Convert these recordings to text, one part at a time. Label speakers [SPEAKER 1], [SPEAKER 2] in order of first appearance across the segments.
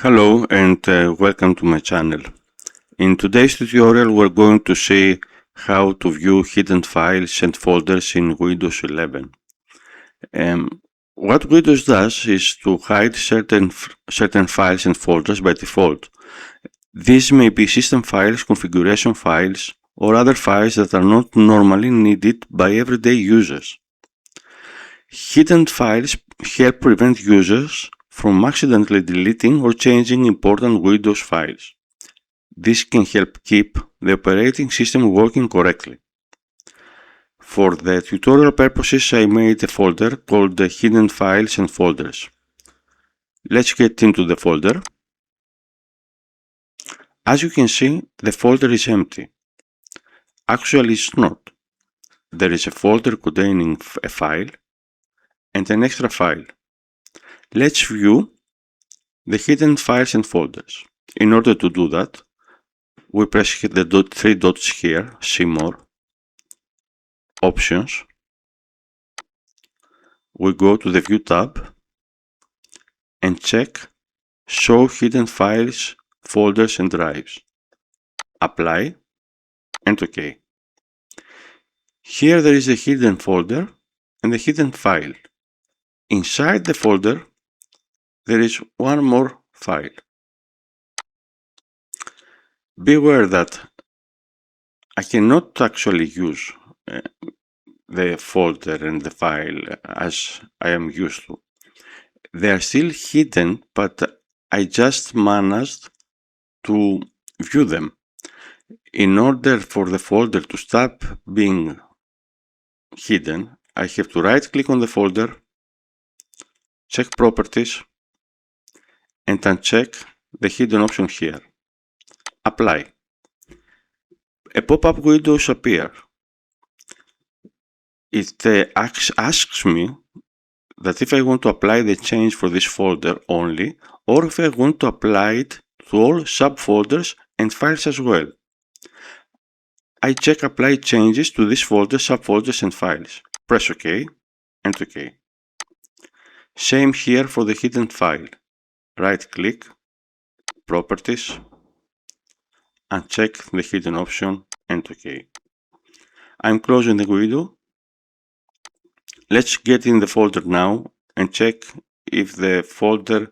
[SPEAKER 1] Hello and welcome to my channel. In today's tutorial we're going to see how to view hidden files and folders in Windows 11. What Windows does is to hide certain files and folders by default. These may be system files, configuration files, or other files that are not normally needed by everyday users. Hidden files help prevent users from accidentally deleting or changing important Windows files. This can help keep the operating system working correctly. For the tutorial purposes, I made a folder called Hidden Files and Folders. Let's get into the folder. As you can see, the folder is empty. Actually, it's not. There is a folder containing a file and an extra file. Let's view the hidden files and folders. In order to do that, we press the three dots here, see more, options. We go to the View tab and check Show Hidden Files, Folders and Drives. Apply and OK. Here there is a hidden folder and a hidden file. Inside the folder there is one more file. Beware that I cannot actually use the folder and the file as I am used to. They are still hidden, but I just managed to view them. In order for the folder to stop being hidden, I have to right click on the folder, check Properties, and uncheck the hidden option here. Apply. A pop-up window appears. It asks me that if I want to apply the change for this folder only, or if I want to apply it to all subfolders and files as well. I check Apply Changes to this folder, subfolders and files. Press OK and OK. Same here for the hidden file. Right click, Properties, uncheck the hidden option and OK. I'm closing the window. Let's get in the folder now and check if the folder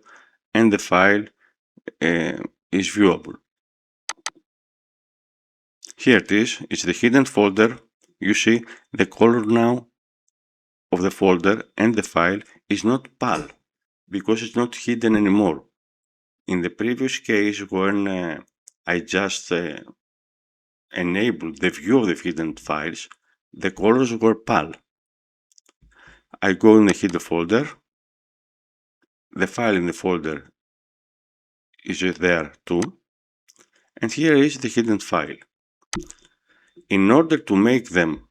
[SPEAKER 1] and the file is viewable. Here it is, it's the hidden folder. You see the color now of the folder and the file is not PAL because it's not hidden anymore. In the previous case when I just enabled the view of the hidden files, the colors were PAL. I go in the hidden folder, the file in the folder is there too, and here is the hidden file. In order to make them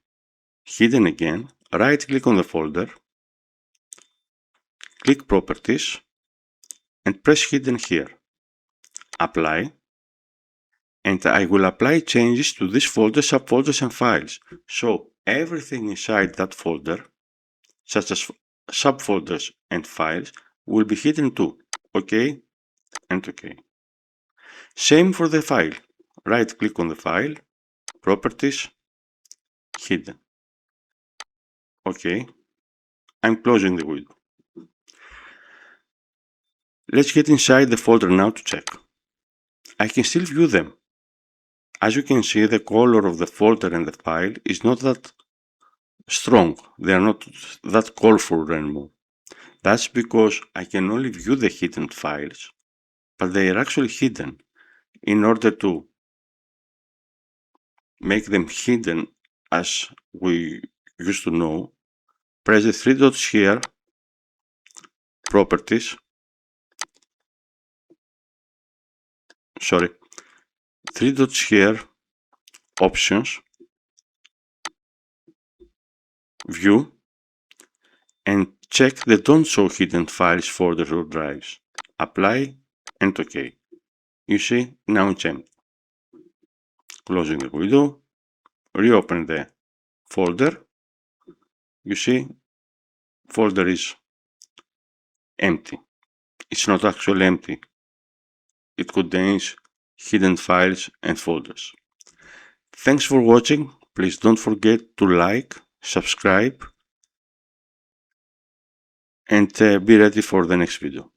[SPEAKER 1] hidden again, right click on the folder, click Properties, and press Hidden here. Apply, and I will apply changes to this folder, subfolders and files. So everything inside that folder, such as subfolders and files, will be hidden too. OK and OK. Same for the file. Right click on the file, Properties, Hidden. OK. I'm closing the window. Let's get inside the folder now to check. I can still view them. As you can see, the color of the folder and the file is not that strong. They are not that colorful anymore. That's because I can only view the hidden files, but they are actually hidden. In order to make them hidden as we used to know, press the three dots here, Properties, three dots here, Options, View, and check the Don't Show Hidden Files, Folders or Drives. Apply and OK. You see, now it's empty. Closing the window, reopen the folder. You see, folder is empty. It's not actually empty. it contains hidden files and folders. Thanks for watching. Please don't forget to like, subscribe, and be ready for the next video.